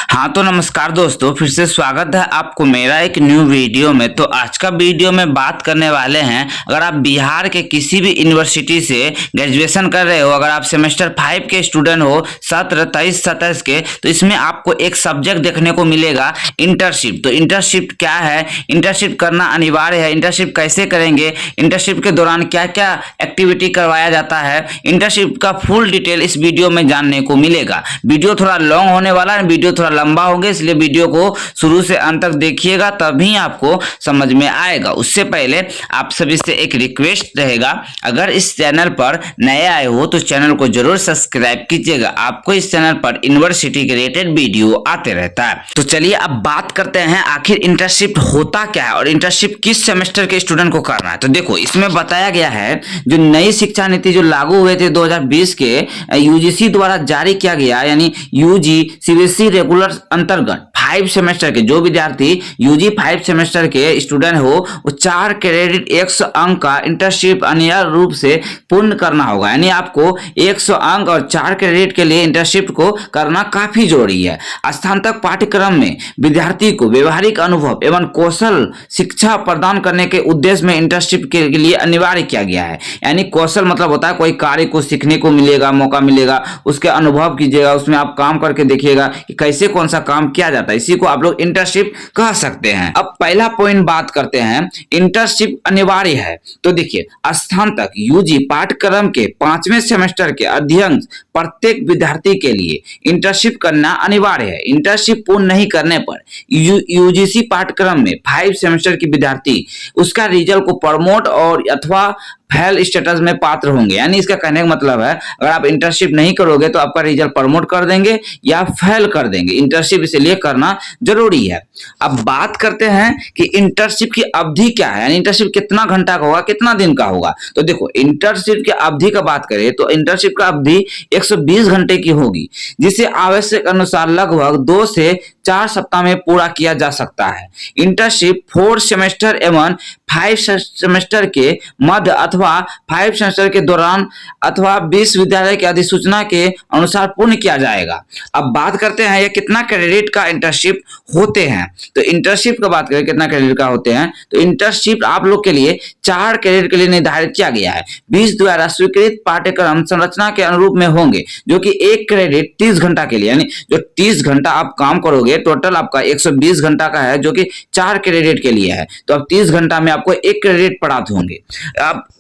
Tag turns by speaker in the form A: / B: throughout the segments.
A: हाँ तो नमस्कार दोस्तों, फिर से स्वागत है आपको मेरा एक न्यू वीडियो में। तो आज का वीडियो में बात करने वाले हैं, अगर आप बिहार के किसी भी यूनिवर्सिटी से ग्रेजुएशन कर रहे हो, अगर आप सेमेस्टर 5 के स्टूडेंट हो 17, 23, 27 के, तो इसमें आपको एक सब्जेक्ट देखने को मिलेगा इंटर्नशिप। तो इंटर्नशिप क्या है, इंटर्नशिप करना अनिवार्य है, इंटर्नशिप कैसे करेंगे, इंटर्नशिप के दौरान क्या क्या एक्टिविटी करवाया जाता है, इंटर्नशिप का फुल डिटेल इस वीडियो में जानने को मिलेगा। वीडियो थोड़ा लॉन्ग होने वाला है, वीडियो थोड़ा लंबा होगा, इसलिए वीडियो को शुरू से अंत तक देखिएगा, तभी आपको समझ में आएगा। उससे पहले आप सभी से एक रिक्वेस्ट रहेगा, अगर इस चैनल पर नए आए हो तो चैनल को जरूर सब्सक्राइब कीजिएगा। आपको इस चैनल पर यूनिवर्सिटी के रिलेटेड वीडियो आते रहता है। तो चलिए अब बात करते हैं आखिर इंटर्नशिप होता क्या है और इंटर्नशिप किस सेमेस्टर के स्टूडेंट को करना है। तो देखो, इसमें बताया गया है, जो नई शिक्षा नीति जो लागू हुए थे 2020 के यूजीसी द्वारा जारी किया गया, यानी यूजी सीबीएसई रेगुलर अंतर्गत 5 सेमेस्टर के जो विद्यार्थी यूजी 5 सेमेस्टर के स्टूडेंट हो, वो 4 क्रेडिट 100 अंक का इंटर्नशिप अनिवार्य रूप से पूर्ण करना होगा। यानी आपको 100 अंक और 4 क्रेडिट के लिए इंटर्नशिप को करना काफी जरूरी है। स्नातक पाठ्यक्रम में विद्यार्थी को व्यवहारिक अनुभव एवं कौशल शिक्षा प्रदान करने के उद्देश्य में इंटर्नशिप के लिए अनिवार्य किया गया है। यानी कौशल मतलब होता है कोई कार्य को सीखने को मिलेगा, मौका मिलेगा, उसके अनुभव कीजिएगा, उसमें आप काम करके देखिएगा कि कैसे कौन सा काम किया जाता है, इसी को आप लोग इंटर्नशिप कह सकते हैं। अब पहला पॉइंट बात करते हैं, इंटर्नशिप अनिवार्य है। तो देखिए, स्नातक यूजी पाठ्यक्रम के 5वें सेमेस्टर के अध्ययन प्रत्येक विद्यार्थी के लिए इंटर्नशिप करना अनिवार्य है। इंटर्नशिप पूर्ण नहीं करने पर यूजीसी पाठ्यक्रम में 5 सेमेस्टर के विद्यार्थी उसका रिजल्ट को प्रमोट और अथवा फेल स्टेटस में पात्र होंगे। यानी इसका कहने का मतलब है, अगर आप इंटर्नशिप नहीं करोगे तो आपका रिजल्ट प्रमोट कर देंगे या फेल कर देंगे। इंटर्नशिप इसलिए करना जरूरी है। अब बात करते हैं कि इंटर्नशिप की अवधि क्या है, यानी इंटर्नशिप कितना घंटा का होगा, कितना दिन का होगा। तो देखो, इंटर्नशिप की अवधि का बात करें तो इंटर्नशिप का अवधि 120 घंटे की होगी, जिसे आवश्यक अनुसार लगभग 2 से 4 सप्ताह में पूरा किया जा सकता है। इंटर्नशिप 4 सेमेस्टर एवं 5 सेमेस्टर के मध्य अथवा 5 सेमेस्टर के दौरान अथवा विश्वविद्यालय की अधिसूचना के अनुसार पूर्ण किया जाएगा। अब बात करते हैं ये कितना क्रेडिट का इंटर्नशिप होते हैं। तो इंटर्नशिप का बात करें कितना क्रेडिट का होते हैं, तो इंटर्नशिप आप लोग के लिए 4 क्रेडिट के लिए निर्धारित किया गया है। 20 द्वारा स्वीकृत पाठ्यक्रम संरचना के अनुरूप में होंगे, जो कि 1 क्रेडिट 30 घंटा के लिए, यानी जो 30 घंटा आप काम करोगे, टोटल आपका 120 घंटा का है, जो कि 4 क्रेडिट के लिए है। तो अब 30 घंटा में आपको 1 क्रेडिट प्राप्त होंगे।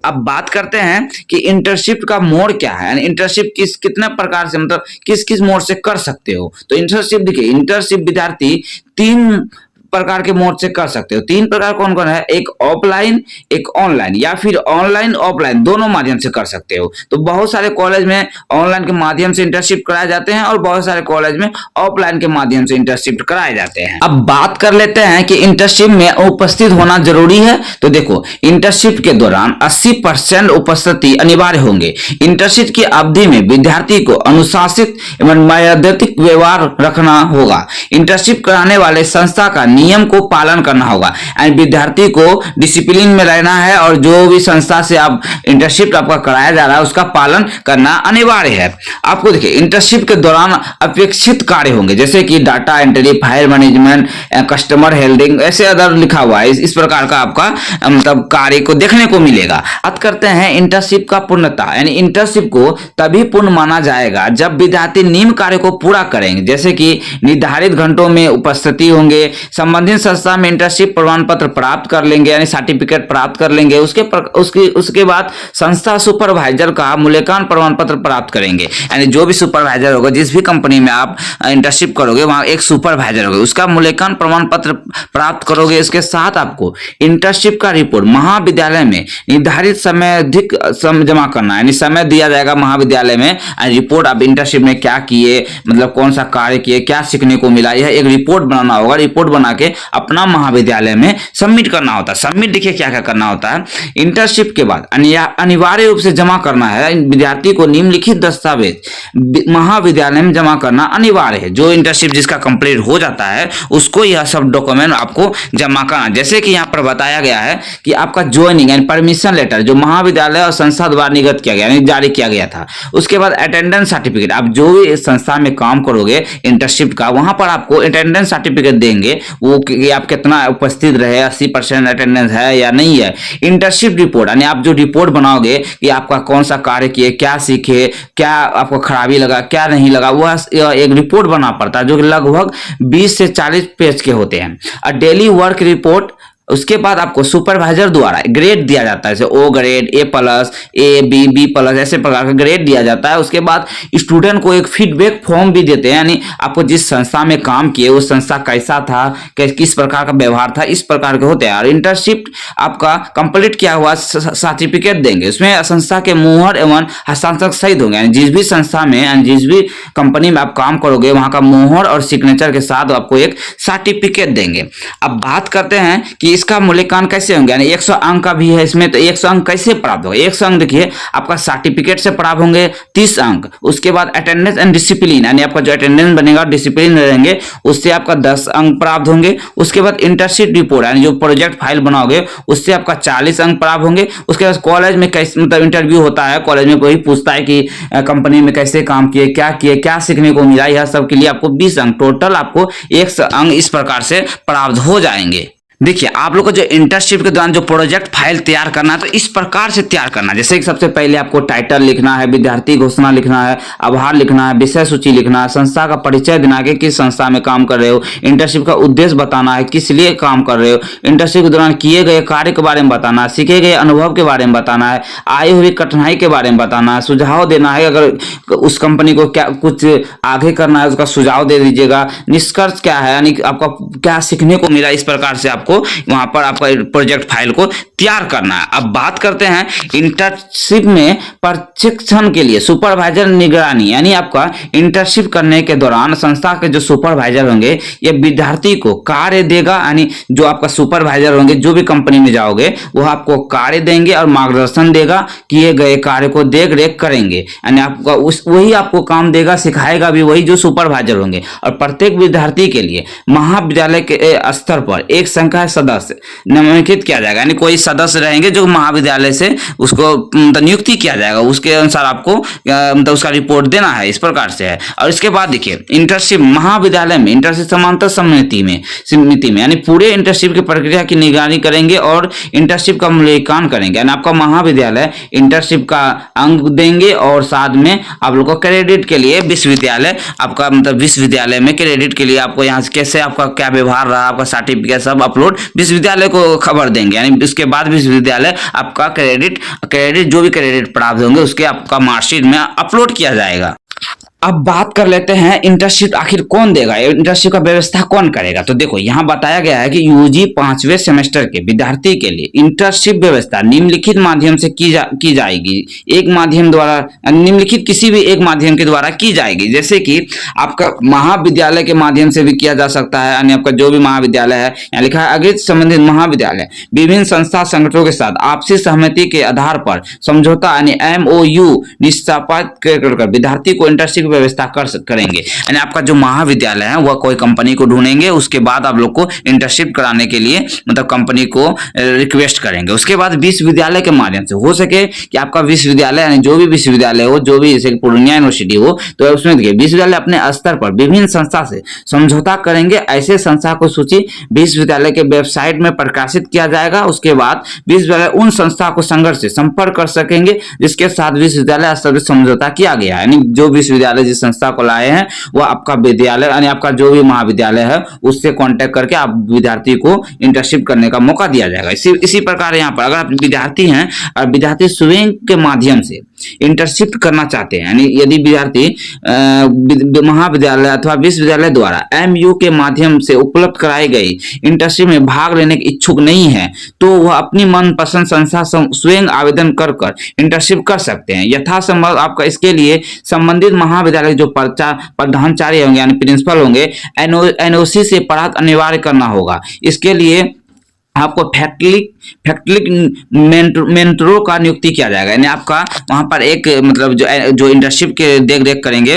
A: अब बात करते हैं कि इंटर्नशिप का मोड क्या है, यानी इंटर्नशिप कितने प्रकार से, मतलब किस किस मोड से कर सकते हो। तो इंटर्नशिप देखिए, इंटर्नशिप विद्यार्थी 3 प्रकार के मोड से कर सकते हो। 3 प्रकार कौन कौन है, एक ऑफलाइन, एक ऑनलाइन, या फिर ऑनलाइन ऑफलाइन दोनों माध्यम से कर सकते हो। तो बहुत सारे कॉलेज में ऑनलाइन के माध्यम से इंटर्नशिप कराए जाते हैं और बहुत सारे कॉलेज में ऑफलाइन के माध्यम से इंटर्नशिप कराए जाते हैं। अब बात कर लेते हैं कि इंटर्नशिप में उपस्थित होना जरूरी है। तो देखो, इंटर्नशिप के दौरान 80% उपस्थिति अनिवार्य होंगे। इंटर्नशिप की अवधि में विद्यार्थी को अनुशासित एवं मर्यादित व्यवहार रखना होगा। इंटर्नशिप कराने वाले संस्था का नियम को पालन करना होगा, यानी विद्यार्थी को डिसिप्लिन में रहना है और जो भी संस्था से आप इंटर्नशिप आपका कराया जा रहा है उसका पालन करना अनिवार्य है। आपको देखिए, इंटर्नशिप के दौरान अपेक्षित कार्य होंगे, जैसे कि data entry, file management, customer हेल्डिंग, ऐसे अदर लिखा हुआ है। इस प्रकार का आपका मतलब कार्य को देखने को मिलेगा। अब करते हैं इंटर्नशिप का पूर्णता, यानी इंटर्नशिप को तभी पूर्ण माना जाएगा जब विद्यार्थी निम्न कार्य को पूरा करेंगे, जैसे कि निर्धारित घंटों में उपस्थिति होंगे, संबंधित संस्था में इंटर्नशिप प्रमाण पत्र प्राप्त कर लेंगे, यानी सर्टिफिकेट प्राप्त कर लेंगे। उसके बाद संस्था सुपरवाइजर का मूल्यांकन प्रमाण पत्र प्राप्त करेंगे, यानी जो भी सुपरवाइजर होगा, जिस भी कंपनी में आप इंटर्नशिप करोगे वहां एक सुपरवाइजर होगा, उसका मूल्यांकन प्रमाण पत्र प्राप्त करोगे। इसके साथ आपको इंटर्नशिप का रिपोर्ट महाविद्यालय में निर्धारित समय अधिक जमा करना है, यानी समय दिया जाएगा महाविद्यालय में, रिपोर्ट आप इंटर्नशिप में क्या किए, मतलब कौन सा कार्य किए, क्या सीखने को मिला, यह एक रिपोर्ट बनाना होगा। रिपोर्ट बना के अपना महाविद्यालय में सबमिट करना होता है। सबमिट देखिए क्या क्या करना होता है। इंटर्नशिप के बाद अनिवार्य रूप से जमा करना है, विद्यार्थी को निम्नलिखित दस्तावेज महाविद्यालय में जमा करना अनिवार्य है। जो इंटर्नशिप जिसका कंप्लीट हो जाता है उसको यह सब डॉक्यूमेंट आपको जमा करना। जैसे कि यहाँ पर बताया गया है कि आपका ज्वाइनिंग यानी परमिशन लेटर जो महाविद्यालय और संस्था द्वारा निर्गत किया गया, यानी जारी किया गया था। उसके बाद अटेंडेंस सर्टिफिकेट, आप जो भी संस्था में काम करोगे इंटर्नशिप का, वहां पर आपको अटेंडेंस सर्टिफिकेट देंगे, वो कि आप कितना उपस्थित रहे, 80% अटेंडेंस है या नहीं है। इंटर्नशिप रिपोर्ट यानी आप जो रिपोर्ट बनाओगे कि आपका कौन सा कार्य किए, क्या सीखे, क्या आपको खराबी लगा, क्या नहीं लगा, वह एक रिपोर्ट बना पड़ता है जो कि लगभग 20 से 40 पेज के होते हैं। और डेली वर्क रिपोर्ट, उसके बाद आपको सुपरवाइजर द्वारा ग्रेड दिया जाता है, जैसे O grade, A+, A, B+, ऐसे प्रकार का ग्रेड दिया जाता है। उसके बाद स्टूडेंट को एक फीडबैक फॉर्म भी देते हैं, यानी आपको जिस संस्था में काम किए वो संस्था कैसा था, किस प्रकार का व्यवहार था, इस प्रकार के होते हैं। और इंटर्नशिप आपका कंप्लीट किया हुआ सर्टिफिकेट देंगे, उसमें संस्था के मुहर एवं हस्ताक्षर सहित होंगे, यानी जिस भी संस्था में यानी जिस भी कंपनी में आप काम करोगे वहां का मुहर और सिग्नेचर के साथ आपको एक सर्टिफिकेट देंगे। अब बात करते हैं कि इसका मूल्यांकन कैसे होंगे, यानी 100 अंक का भी है इसमें, तो 100 अंक कैसे प्राप्त होगा। 100 अंक देखिए आपका सर्टिफिकेट से प्राप्त होंगे 30 अंक, उसके बाद अटेंडेंस एंड डिसिप्लिन यानी आपका जो अटेंडेंस बनेगा, डिसिप्लिन रहेंगे, उससे आपका 10 अंक प्राप्त होंगे। उसके बाद इंटर्नशिप रिपोर्ट यानी जो प्रोजेक्ट फाइल बनाओगे उससे आपका 40 अंक प्राप्त होंगे। उसके बाद कॉलेज में कैसे मतलब इंटरव्यू होता है, कॉलेज में वही पूछता है कि कंपनी में कैसे काम किए, क्या सीखने को मिला, यह सब के लिए आपको 20 अंक, टोटल आपको 100 अंक इस प्रकार से प्राप्त हो जाएंगे। देखिए आप लोग को जो इंटर्नशिप के दौरान जो प्रोजेक्ट फाइल तैयार करना है तो इस प्रकार से तैयार करना है, जैसे कि सबसे पहले आपको टाइटल लिखना है, विद्यार्थी घोषणा लिखना है, आभार लिखना है, विषय सूची लिखना है, संस्था का परिचय देना है कि किस संस्था में काम कर रहे हो, इंटर्नशिप का उद्देश्य बताना है, किस लिए काम कर रहे हो, इंटर्नशिप के दौरान किए गए कार्य के बारे में बताना है, सीखे गए अनुभव के बारे में बताना है, आई हुई कठिनाई के बारे में बताना है, सुझाव देना है, अगर उस कंपनी को क्या कुछ आगे करना है उसका सुझाव दे दीजिएगा, निष्कर्ष क्या है यानी आपका क्या सीखने को मिला, इस प्रकार से आपको वहां पर आपका प्रोजेक्ट फाइल को तैयार करना है। अब बात करते हैं इंटर्नशिप में प्रशिक्षण के लिए सुपरवाइजर निगरानी, यानी आपका इंटर्नशिप करने के दौरान संस्था के जो सुपरवाइजर होंगे ये विद्यार्थी को कार्य देगा, यानी जो आपका सुपरवाइजर होंगे जो भी कंपनी में जाओगे वह आपको कार्य देंगे और मार्गदर्शन देगा, किए गए कार्य को देख रेख करेंगे, यानी आपका वही आपको काम देगा, सिखाएगा भी वही जो सुपरवाइजर होंगे। और प्रत्येक विद्यार्थी के लिए महाविद्यालय के स्तर पर एक संख्या सदस्य नामांकित किया जाएगा, यानी कोई सदस्य रहेंगे जो महाविद्यालय से उसको नियुक्ति किया जाएगा, उसके अनुसार आपको मतलब उसका रिपोर्ट देना है, इस प्रकार से है। और इसके बाद देखिए इंटर्नशिप महाविद्यालय में इंटर्नशिप समांतर समिति में यानी पूरे इंटर्नशिप की प्रक्रिया की निगरानी करेंगे और इंटर्नशिप का मूल्यांकन करेंगे, यानी आपका महाविद्यालय इंटर्नशिप का अंक देंगे और साथ में आप लोग को क्रेडिट के लिए विश्वविद्यालय आपका मतलब विश्वविद्यालय में क्रेडिट के लिए आपको यहाँ से कैसे आपका क्या व्यवहार रहा, आपका सर्टिफिकेट सब अपलोड विश्वविद्यालय को खबर देंगे, यानी उसके बाद विश्वविद्यालय आपका क्रेडिट जो भी क्रेडिट प्राप्त होंगे उसके आपका मार्कशीट में अपलोड किया जाएगा। अब बात कर लेते हैं इंटर्नशिप आखिर कौन देगा, इंटर्नशिप का व्यवस्था कौन करेगा। तो देखो यहाँ बताया गया है कि यूजी 5वें सेमेस्टर के विद्यार्थी के लिए इंटर्नशिप व्यवस्था निम्नलिखित माध्यम से की जाएगी, एक माध्यम द्वारा निम्नलिखित किसी भी एक माध्यम के द्वारा की जाएगी, जैसे कि आपका महाविद्यालय के माध्यम से भी किया जा सकता है, यानी आपका जो भी महाविद्यालय है, यहाँ लिखा है अग्रिम संबंधित महाविद्यालय विभिन्न संस्था संगठनों के साथ आपसी सहमति के आधार पर समझौता यानी MOU निष्पादित कर विद्यार्थी को इंटर्नशिप व्यवस्था करेंगे, यानी आपका जो महाविद्यालय है वह कोई कंपनी को ढूंढेंगे, उसके बाद आप लोग को इंटर्नशिप कराने के लिए मतलब कंपनी को रिक्वेस्ट करेंगे। उसके बाद विश्वविद्यालय के माध्यम से हो सके कि आपका विश्वविद्यालय यानी जो भी विश्वविद्यालय हो, जो भी जैसे पूर्णिया यूनिवर्सिटी हो, तो उसमें देखिए विश्वविद्यालय अपने स्तर पर विभिन्न संस्था से समझौता करेंगे, ऐसे संस्था को सूची विश्वविद्यालय के वेबसाइट में प्रकाशित किया जाएगा। उसके बाद विश्वविद्यालय उन संस्था को संघर्ष से संपर्क कर सकेंगे जिसके साथ विश्वविद्यालय स्तर पर समझौता किया गया, यानी जो विश्वविद्यालय जिस संस्था को लाए हैं वो आपका विद्यालय यानी आपका जो भी महाविद्यालय है उससे कांटेक्ट करके आप विद्यार्थी को इंटर्नशिप करने का मौका दिया जाएगा। इसी प्रकार यहाँ पर अगर आप विद्यार्थी हैं और विद्यार्थी स्वयं के माध्यम से इंटर्नशिप करना चाहते हैं, यानी यदि विद्यार्थी महाविद्यालय अथवा विश्वविद्यालय द्वारा MU के माध्यम से उपलब्ध कराई गई इंटर्नशिप में भाग लेने के इच्छुक नहीं है तो वह अपनी मनपसंद संस्था स्वयं आवेदन कर इंटर्नशिप कर सकते हैं। यथासंभव आपका इसके लिए संबंधित महाविद्यालय जो प्रधानाचार्य होंगे यानी प्रिंसिपल होंगे NOC से पढ़ाई अनिवार्य करना होगा। इसके लिए आपको फैकल्टी मेंटरों का नियुक्ति किया जाएगा, यानी आपका वहां पर एक मतलब जो इंटर्नशिप के देख रेख करेंगे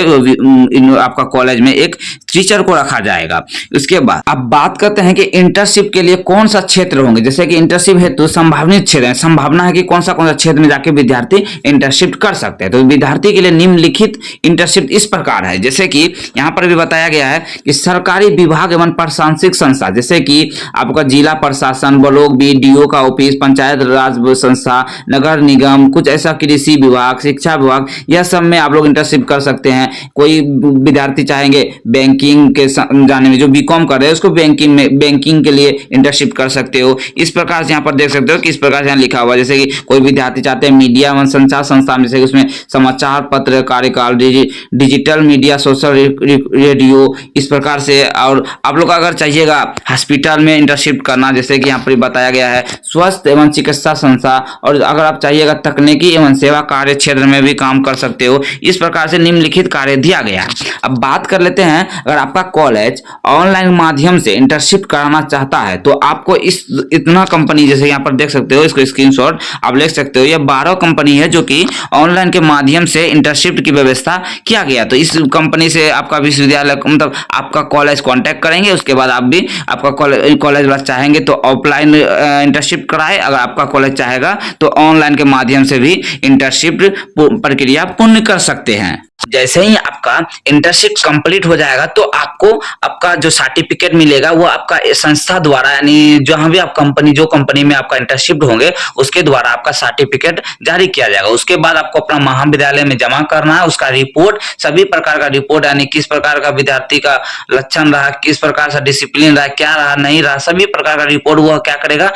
A: आपका कॉलेज में एक टीचर को रखा जाएगा। उसके बाद अब बात करते हैं कि इंटर्नशिप के लिए कौन सा क्षेत्र होंगे। जैसे कि इंटर्नशिप हेतु संभावनित क्षेत्र है, संभावना है कि कौन सा क्षेत्र में जाके विद्यार्थी इंटर्नशिप कर सकते हैं। तो विद्यार्थी के लिए निम्नलिखित इंटर्नशिप इस प्रकार है, जैसे कि यहाँ पर भी बताया गया है कि सरकारी विभाग एवं प्रशासनिक संस्था, जैसे कि आपका जिला प्रशासन, ब्लॉक बीडीओ का ऑफिस, पंचायत राज संस्था, नगर निगम, कुछ ऐसा कृषि विभाग, शिक्षा विभाग, यह सब में आप लोग इंटर्नशिप कर सकते हैं। कोई विद्यार्थी चाहेंगे बैंकिंग के जाने में, जो बीकॉम कर रहे हैं उसको बैंकिंग के लिए इंटर्नशिप कर सकते हो। इस प्रकार से यहाँ पर देख सकते हो कि इस प्रकार से यहाँ लिखा हुआ है। जैसे कि कोई विद्यार्थी चाहते हैं मीडिया एवं संचार संस्था में, जैसे कि उसमें समाचार पत्र कार्यकाल, डिजिटल मीडिया, सोशल रेडियो, इस प्रकार से। और आप लोग अगर चाहिएगा हॉस्पिटल में इंटर्नशिप करना, जैसे कि यहाँ पर बताया गया है स्वास्थ्य एवं चिकित्सा संस्था, और अगर आप चाहिएगा तकनीकी एवं सेवा कार्य क्षेत्र में भी काम कर सकते हो। इस प्रकार से निम्नलिखित कार्य दिया गया है। अब बात कर लेते हैं, अगर आपका कॉलेज ऑनलाइन माध्यम से इंटर्नशिप कराना चाहता है तो आपको इतना कंपनी, जैसे यहाँ पर देख सकते हो, इसको स्क्रीनशॉट आप ले सकते हो। यह 12 कंपनी है जो कि ऑनलाइन के माध्यम से इंटर्नशिप की व्यवस्था किया गया। तो इस कंपनी से आपका विश्वविद्यालय मतलब आपका कॉलेज कांटेक्ट करेंगे, उसके बाद आप भी आपका कॉलेज वाला चाहेंगे तो ऑफलाइन इंटर्नशिप कराए, अगर आपका कॉलेज चाहेगा तो ऑनलाइन के माध्यम से भी इंटर्नशिप प्रक्रिया पूर्ण कर सकते हैं। जैसे ही आपका इंटर्नशिप कंप्लीट हो जाएगा तो आपको आपका जो सर्टिफिकेट मिलेगा वो आपका संस्था द्वारा, यानी जहां भी आप जो कंपनी में आपका इंटर्नशिप होंगे उसके द्वारा आपका सर्टिफिकेट जारी किया जाएगा। उसके बाद आपको अपना महाविद्यालय में जमा करना है। उसका रिपोर्ट, सभी प्रकार का रिपोर्ट, यानी किस प्रकार का विद्यार्थी का लक्षण रहा, किस प्रकार से डिसिप्लिन रहा, क्या रहा नहीं रहा, सभी प्रकार का रिपोर्ट वह क्या करेगा,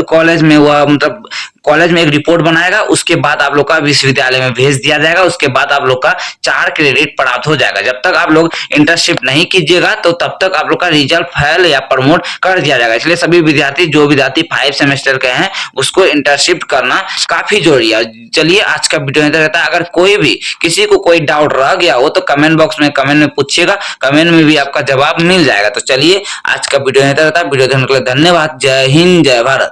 A: कॉलेज में वह मतलब कॉलेज में एक रिपोर्ट बनाएगा। उसके बाद आप लोग का विश्वविद्यालय में भेज दिया जाएगा। उसके बाद आप लोग का 4 क्रेडिट प्राप्त हो जाएगा। जब तक आप लोग इंटर्नशिप नहीं कीजिएगा तो तब तक आप लोग का रिजल्ट फेल या प्रमोट कर दिया जाएगा। इसलिए सभी विद्यार्थी, जो विद्यार्थी 5 सेमेस्टर के हैं, उसको इंटर्नशिप करना काफी जरूरी है। चलिए आज का वीडियो इधर रहता है। अगर कोई भी किसी को कोई डाउट रह गया हो तो कमेंट बॉक्स में कमेंट में पूछिएगा, कमेंट में भी आपका जवाब मिल जाएगा। तो चलिए आज का वीडियो इधर रहता है। वीडियो देखने के लिए धन्यवाद। जय हिंद, जय भारत।